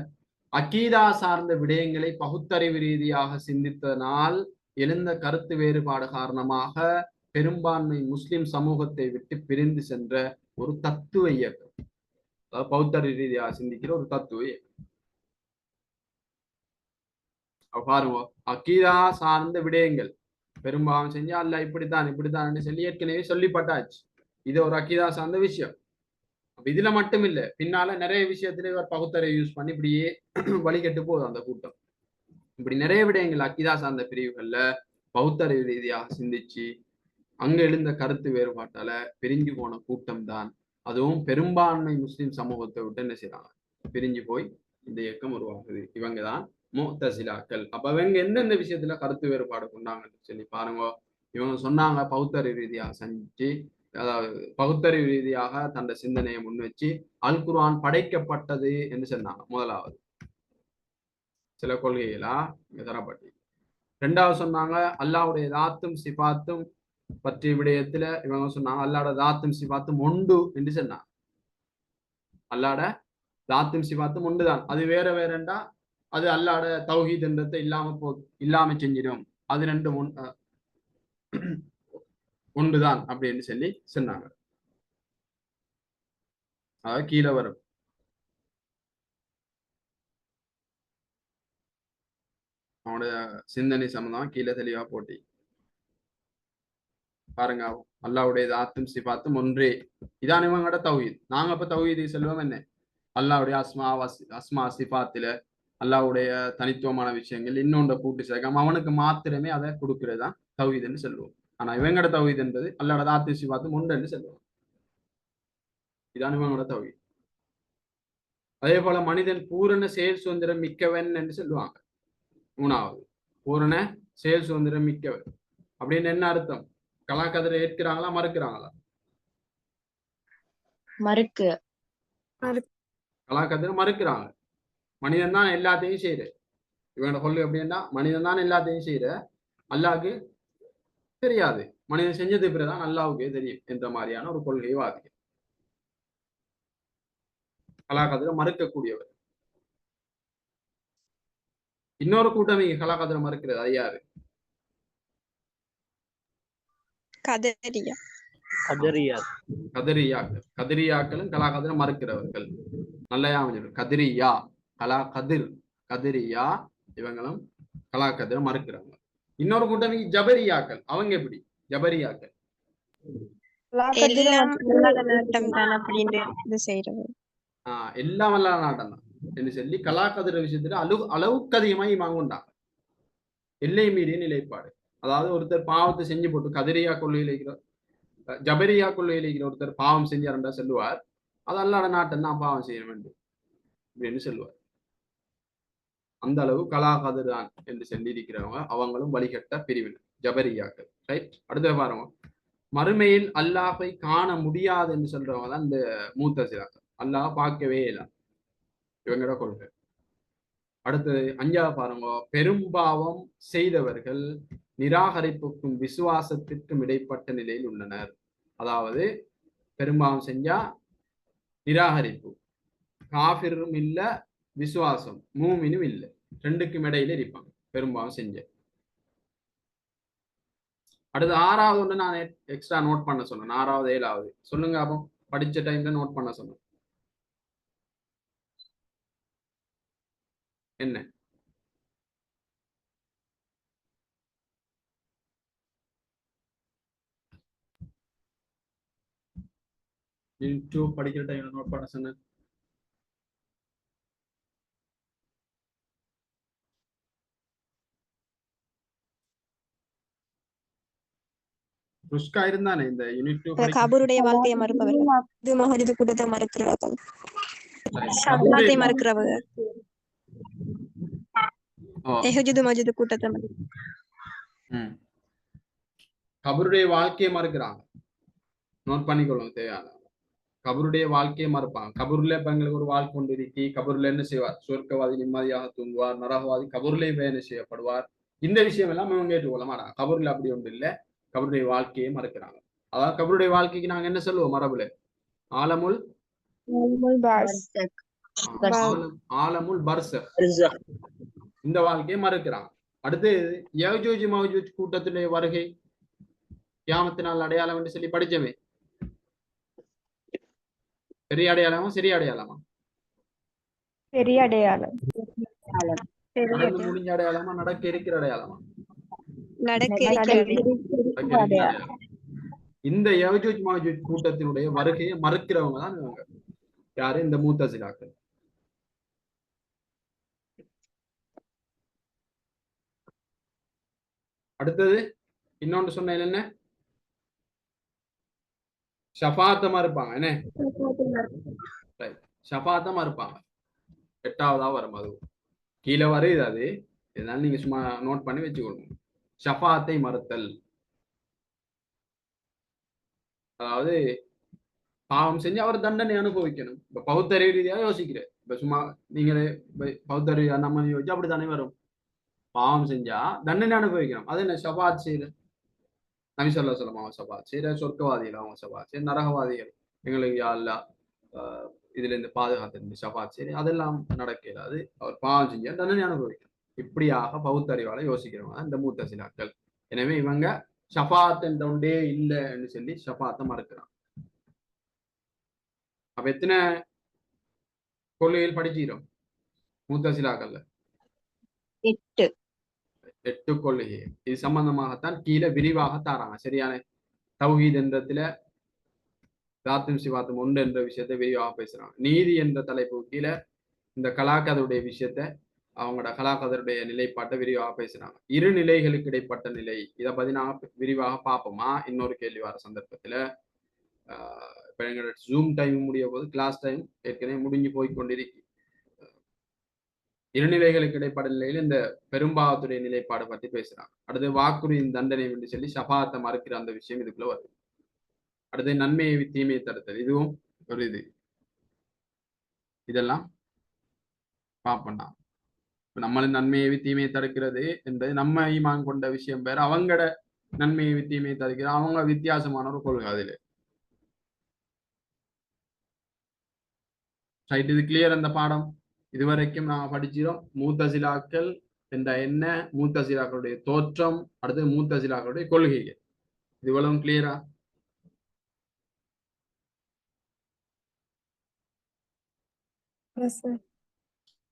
அக்கீதா சார்ந்த விடயங்களை பகுத்தறிவு ரீதியாக சிந்தித்ததனால் எழுந்த கருத்து வேறுபாடு காரணமாக பெரும்பான்மை முஸ்லிம் சமூகத்தை விட்டு பிரிந்து சென்ற ஒரு தத்துவ இயக்கம், அதாவது பௌத்தறிவு ரீதியாக சிந்திக்கிற ஒரு தத்துவ இயக்கம். பாருங்க, அக்கீதா சார்ந்த விடயங்கள் பெரும்பாலும் செஞ்சா அல்ல இப்படித்தான் சொல்லி ஏற்கனவே சொல்லிப்பட்டாச்சு. இது ஒரு அக்கீதா சார்ந்த விஷயம். இதுல மட்டும் இல்ல, பின்னால நிறைய விஷயத்துல இவர் பகுத்தறிவு யூஸ் பண்ணி இப்படியே வழிகட்டு போகுது அந்த கூட்டம். இப்படி நிறைய விடயங்கள் அக்கீதா சார்ந்த பிரிவுகள்ல பௌத்தறிவு ரீதியாக சிந்திச்சு அங்க எழுந்த கருத்து வேறுபாட்டால பிரிஞ்சு போன கூட்டம் தான். அதுவும் பெரும்பான்மை முஸ்லிம் சமூகத்தை விட்டு என்ன செய்யறாங்க, பிரிஞ்சு போய் இந்த இயக்கம் உருவாகுது. இவங்க தான் முஅ்தஸிலாக்கள். அப்ப இவங்க எந்தெந்த விஷயத்துல கருத்து வேறுபாடு கொண்டாங்கன்னு சொல்லி பாருங்க. இவங்க சொன்னாங்க பௌத்தறிவு ரீதியாக செஞ்சு, அதாவது பகுத்தறிவு ரீதியாக தன்னை சிந்தனையை முன் வச்சு அல் குர்ஆன் படைக்கப்பட்டது என்று சொன்னாங்க. முதலாவது சில கொள்கைகளா தரப்பட்டு. ரெண்டாவது சொன்னாங்க அல்லாஹ்வுடைய தாத்தும் சிபாத்தும் பற்றிய விடயத்துல இவங்க சொன்னாங்க அல்லாஹ்வோட தாத்தும் சிபாத்தும் ஒன்று என்று சொன்னாங்க. அல்லாஹ்வோட தாத்தும் சிபாத்தும் ஒன்றுதான், அது வேற வேறண்டா அது அல்லாஹ்வோட தௌஹீத் என்றதை இல்லாம செஞ்சிடும், அது ரெண்டு ஒன்றுதான் அப்படின்னு சொல்லி சொன்னாங்க. அதாவது கீழே வரும். அவனோட சிந்தனை சம்பந்தமா கீழே தெளிவா போட்டி பாருங்க. அல்லாவுடைய தாத்தும் சிபாத்தும் ஒன்றே. இதான் இவங்களோட தௌஹீத். நாங்க அப்ப தௌஹீது செல்வம் என்ன? அல்லாவுடைய அஸ்மா சிபாத்துல அல்லாவுடைய தனித்துவமான விஷயங்கள் இன்னொன்ற கூட்டு சேர்க்காம அவனுக்கு மாத்திரமே அதை கொடுக்கிறது தான் தௌஹீதுன்னு சொல்லுவோம். ஆனா இவங்களோட தௌஹீத் என்பது அல்லாவோட தாத்து சிபாத்தும் ஒன்றுன்னு சொல்லுவோம். இதான் இவங்களோட தௌஹீத். அதே போல மனிதன் பூரண செயல் சுதந்திரம் மிக்கவன் என்று சொல்லுவாங்க. மூணாவது, பூரண செயல் சுதந்திரம் மிக்கவன் அப்படின்னு என்ன அர்த்தம்? கலாக்கதிரை ஏற்கிறாங்களா மறுக்கிறாங்களா? மறுக்கு. கலாக்கதிரை மறுக்கிறாங்க. மனிதன் தான் எல்லாத்தையும் செய்யற. இவனோட கொள்கை எப்படின்னா மனிதன் தான் எல்லாத்தையும் செய்யற, அல்லாஹ்க்கு தெரியாது, மனிதன் செஞ்சது பிறகுதான் அல்லாஹ்வுக்கே தெரியும் என்ற மாதிரியான ஒரு கொள்கையை வாதிக்க கலாக்கதிரை மறுக்கக்கூடியவர். இன்னொரு கூட்டம் இங்க கலாக்கதிரை மறுக்கிறது. அது யாரு? கதரியா. கதிரியாக்கள். கதிரியாக்களும் கலாக்கதிரை மறுக்கிறவர்கள். நல்லா ஞாபகம். கதிரியா, கலா கதிர், கதிரியா இவங்களும் கலாக்கதிரை மறுக்கிறவங்க. இன்னொரு கூட்டம் ஜபரியாக்கள். அவங்க எப்படி? ஜபரியாக்கள் எல்லாம் அல்லாஹ் நாட்டம் தான் அப்படின்னு இது செய்யறது. எல்லாம் அல்லாஹ் நாட்டம் தான் என்று சொல்லி கலாக்கதிர விஷயத்துல அளவுக்கு அதிகமாக இமாங்குண்டாங்க. எல்லை மீறிய நிலைப்பாடு. அதாவது ஒருத்தர் பாவத்தை செஞ்சு போட்டு கதிரியா கொள்கையில் இருக்கிற ஜபரியா கொள்கையில் இருக்கிற ஒருத்தர் பாவம் செஞ்சாருன்றா சொல்லுவார், அது அல்லாட நாட்டம் தான் பாவம் செய்ய வேண்டும் அப்படின்னு சொல்லுவார். அந்த அளவு கலாகதிர் தான் என்று சொல்லி இருக்கிறவங்க அவங்களும் வழிகட்ட பிரிவினர் ஜபரியாக்கள். ரைட். அடுத்த பாருங்க, மறுமையில் அல்லாஹை காண முடியாது என்று சொல்றவங்க தான் இந்த மூத்தசிலாக்கள். அல்லாஹ் பார்க்கவே இல்லை, இவங்களோட கொள்கை. அடுத்தது 5வது பாருங்க, பெரும்பாவம் செய்தவர்கள் நிராகரிப்புக்கும் விசுவாசத்திற்கும் இடைப்பட்ட நிலையில் உள்ளனர். அதாவது பெரும்பாவம் செஞ்சா நிராகரிப்பு, காஃபிரும் இல்ல விசுவாசம் மூமினும் இல்லை, ரெண்டுக்கும் இடையில இருப்பாங்க பெரும்பாவம் செஞ்ச. அடுத்து 6வது ஒன்று நான் எக்ஸ்ட்ரா நோட் பண்ண சொன்னேன். 6வது 7வது சொல்லுங்க. அப்போ படிச்ச டைம்ல நோட் பண்ண சொன்னேன். என்ன? படிக்கிற டைம்ல நோட் பண்ண சொன்னேன். ருஷ்கா இருந்தானே இந்த யூனிட் 2 கபருடைய வாழ்க்கையை மறுப்பவர்கள், இது மஹரிது கூட்டத்தை மறுக்கிறவர்கள், ஷஃபாத்தை மறுக்கிறவங்க, எஹுஜுது மஜுது கூட்டத்தை கபருடைய வாழ்க்கையை மறுக்கிறாங்க. நோட் பண்ணிக்கொள்ளுங்க தேவையான. கபருடைய வாழ்க்கையை மறுப்பாங்க. கபூர்ல இப்ப எங்களுக்கு ஒரு வாழ்க்கை கொண்டு இருக்கி, கபூர்ல என்ன செய்வார்? சொர்க்கவாதி நிம்மதியாக தூங்குவார், நரகவாதி கபூர்லே வேலை செய்யப்படுவார். இந்த விஷயம் எல்லாம் இவங்க ஏற்றுக்கொள்ள மாட்டாங்க. கபூர்ல அப்படி ஒன்று இல்லை. கபருடைய வாழ்க்கையை மறுக்கிறாங்க. அதாவது கபருடைய வாழ்க்கைக்கு நாங்க என்ன சொல்லுவோம் மரபுல? ஆலமுல் பர்சக். இந்த வாழ்க்கையை மறுக்கிறாங்க. அடுத்து யஜூஜ் மௌஜூஜ் கூட்டத்துடைய வருகை கியாமத்தினால் அடையாளம் என்று சொல்லி படிச்சமே. பெரிய அடையாளமா சிறிய அடையாளமா? பெரிய அடையாளம். நடந்து முடிஞ்ச அடையாளமா நடக்க இருக்கிற அடையாளமா? இந்த யஜூஜ் மௌஜூஜ் கூட்டத்தினுடைய வருகையை மறுக்கிறவங்க தான் இவங்க. யாரு? இந்த மூத்தசிலாக்கள். அடுத்தது இன்னொன்று சொன்னேன் என்ன? ஷஃபாத்தமா இருப்பாங்க. என்ன? ஷஃபாத்தமா இருப்பாங்க. 8வதா வரும். அது கீழே வருது. அது இதனால நீங்க சும்மா நோட் பண்ணி வச்சுக்கொள்ளுங்க. ஷஃபாத்தை மறுத்தல், அதாவது பாவம் செஞ்சு அவர் தண்டனை அனுபவிக்கணும். இப்ப பௌத்தறிவு ரீதியாக யோசிக்கிறேன். இப்ப சும்மா நீங்களே பௌத்தறிவு நம்ம யோசிச்சு அப்படித்தானே வரும். பாவம் செஞ்சா தண்டனை அனுபவிக்கணும். அது என்ன? ஷஃபாத் செய்யற நபி ஸல்லல்லாஹு அலைஹி வஸல்லம் அவங்க ஷஃபாத் செய்யற, சொர்க்கவாதிகள் அவங்க ஷஃபாத் செய்யற, நரகவாதிகள் எங்களுக்கு யா அல்லாஹ் இதுல இருந்து பாதுகாத்து ஷஃபாத் செய்யற, அதெல்லாம் நடக்கல. அது அவர் பாவம் செஞ்சா தண்டனை அனுபவிக்கணும். இப்படியாக பௌத்தறிவால யோசிக்கிறவங்க இந்த மூத்தசிலாக்கள். எனவே இவங்க ஷஃபாத் என்ற ஒன்றே இல்லைன்னு சொல்லி ஷஃபாத்தை மறுக்கிறாங்க. அப்ப எத்தனை கொள்கைகள் படிச்சுக்கிறோம் மூத்தசிலாக்கள்ல? 8. 8 கொள்கை. இது சம்பந்தமாகத்தான் கீழே விரிவாக தாராங்க. சரியான தௌஹீத் என்றதுல தாத்தும் சிவாத்தும் ஒன்று என்ற விஷயத்தை விரிவாக பேசுறாங்க. நீதி என்ற தலைப்பு கீழே இந்த கலாக்கதருடைய விஷயத்த அவங்களோட கலாக்கதருடைய நிலைப்பாட்டை விரிவாக பேசுறாங்க. இரு நிலைகளுக்கு இடைப்பட்ட நிலை, இதை பத்தி நாங்க விரிவாக பார்ப்போமா இன்னொரு கேள்வி வர சந்தர்ப்பத்துல. இப்ப எங்களோட ஜூம் டைம் முடிய போது, கிளாஸ் டைம் ஏற்கனவே முடிஞ்சு போய் கொண்டிருக்கு. இருநிலைகளுக்கு இடைப்பட்ட நிலையில் இந்த பெரும்பாவத்துடைய நிலைப்பாடு பற்றி பேசுறாங்க. அடுத்து வாக்குறுதியின் தண்டனை என்று சொல்லி ஷபாத்தை மறுக்கிற அந்த விஷயம் இதுக்குள்ள வருது. அடுத்து நன்மையை தீமையை தடுத்தல், இதுவும் ஒரு இது. இதெல்லாம் பார்ப்போம். இப்ப நம்மளும் நன்மையை தீமையை தடுக்கிறது என்பது நம்ம ஈமான் கொண்ட விஷயம் பேர். அவங்களோட நன்மையை தீமையை தடுக்கிறது அவங்க வித்தியாசமான ஒரு கொள்கை. அதுல ரைட், இது கிளியர். அந்த பாடம் இதுவரைக்கும் நாங்க படிச்சிடும். மூத்தசிலாக்கள் என்ற என்ன, மூத்தசிலாக்களுடைய தோற்றம், அடுத்து மூத்தசிலாக்களுடைய கொள்கைகள், இது இவ்வளவும் கிளியரா?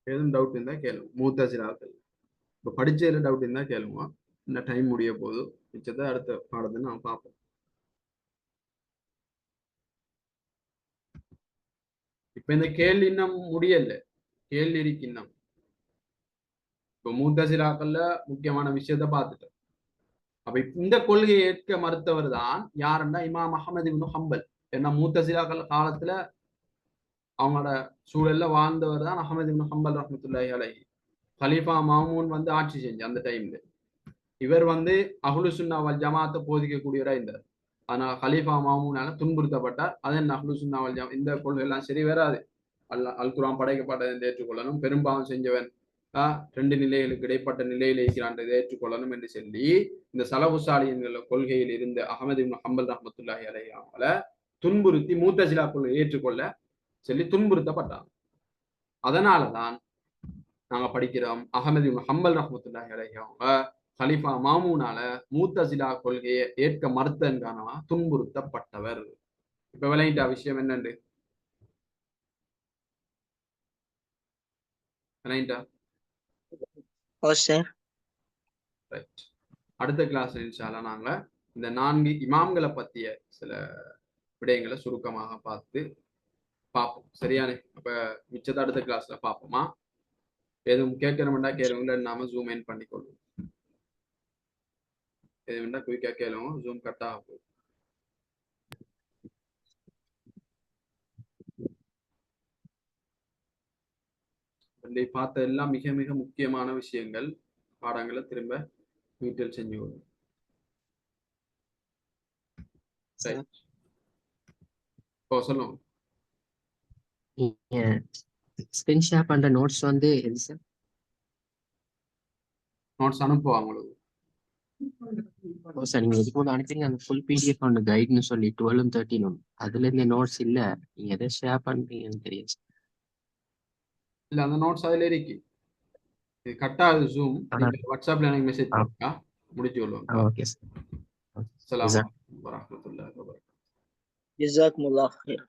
எதுவும் டவுட் இருந்தா கேளுங்க. மூத்தசிலாக்கள் இப்ப படிச்சதுல டவுட் இருந்தா கேளுங்க. இந்த டைம் முடிய போது மிச்சத்தை அடுத்த பாடத்தை நான் பார்ப்போம். இப்ப இந்த கேள்வி இன்னும் முடியல, கேள்வி இருக்கு இன்னும். இப்ப மூத்தசிலாக்கள்ல முக்கியமான விஷயத்த பார்த்துட்டோம். அப்ப இந்த கொள்கையை ஏற்க மறுத்தவர் தான் யாருன்னா இமாம் அஹ்மது இப்னு ஹம்பல். ஏன்னா மூத்தசிலாக்கள் காலத்துல அவங்களோட சூழல்ல வாழ்ந்தவர் தான் அஹ்மது இப்னு ஹம்பல் ரஹ்மத்துல்லாஹி அலைஹி. கலீஃபா மாமூன் வந்து ஆட்சி செஞ்சு அந்த டைம்ல இவர் வந்து அஹ்லு சுன்னா வல் ஜமாத்தை போதிக்கக்கூடியவரா இருந்தார். அதனால கலீஃபா மாமூனால துன்புறுத்தப்பட்டார். அதன் அஹ்லு சுன்னா வல் ஜமா இந்த கொள்கை எல்லாம் சரி வராது. அல் குர்ஆன் படைக்கப்பட்டதை ஏற்றுக்கொள்ளணும், பெரும்பாவம் செஞ்சவன் ரெண்டு நிலைகளுக்கு இடைப்பட்ட நிலையில் இருக்கிறான் இதை ஏற்றுக்கொள்ளணும் என்று சொல்லி இந்த சலபுசாலியன்கள கொள்கையில் இருந்த அஹ்மது இப்னு ஹம்பல் ரஹ்மத்துல்லாஹி அலைஹி அவங்கள துன்புறுத்தி மூத்தசிலா கொள்கையை ஏற்றுக்கொள்ள சொல்லி துன்புறுத்தப்பட்டாங்க. அதனாலதான் நாங்க படிக்கிறோம் அஹ்மது இப்னு ஹம்பல் ரஹ்மத்துல்லாஹி அலைஹி அவங்க கலீஃபா மாமூனால மூத்தசிலா கொள்கையை ஏற்க மறுத்தன் காரணமா துன்புறுத்தப்பட்டவர். இப்ப விளையிட்ட விஷயம் என்னண்டு விளையிட்டா? அடுத்த கிளாஸ் இன்ஷால்லா நாங்க இந்த 4 இமாம்களை பத்திய சில விடயங்களை சுருக்கமாக பார்ப்போம். சரியானே? அப்ப மிச்சத்தை அடுத்த கிளாஸ்ல பார்ப்போமா? எதுவும் கேட்கணும்னா கேளுங்க, நாம ஜூம் இன் பண்ணிக்கொள்வோம். எதுவும் குயிக்கா கேளுங்க, ஜூம் கட் ஆகும். பார்த்த எல்லாம் மிக மிக முக்கியமான விஷயங்கள். பாடங்களை திரும்ப வீட்டில் செஞ்சு கொள்ளும். சொல்லுங்க. ஸ்கிரீன் ஷேர் பண்ற நோட்ஸ் வந்து எது சார்? நோட்ஸ் அனுப்புவாங்க உங்களுக்கு. சார் நீங்க எதுக்கு அனுப்பிங்க அந்த ஃபுல் பிடிஎஃப் அந்த கைட்னு சொல்லி 12 13 அதுல இந்த நோட்ஸ் இல்ல, நீங்க எதை ஷேர் பண்றீங்கன்னு தெரியும் சார். இல்ல அந்த நோட்ஸ் அதுல இருக்கு. இது கட்டாது ஜூம். வாட்ஸ்அப்ல எனக்கு மெசேஜ் பண்ணுங்க, முடிச்சு கொள்ளுங்க. Okay sir. அஸ்ஸலாமு அலைக்கும் வரஹ்மத்துல்லாஹி வபரகாத்துஹு. ஜஸாக்குமுல்லாஹ் ஹைர்.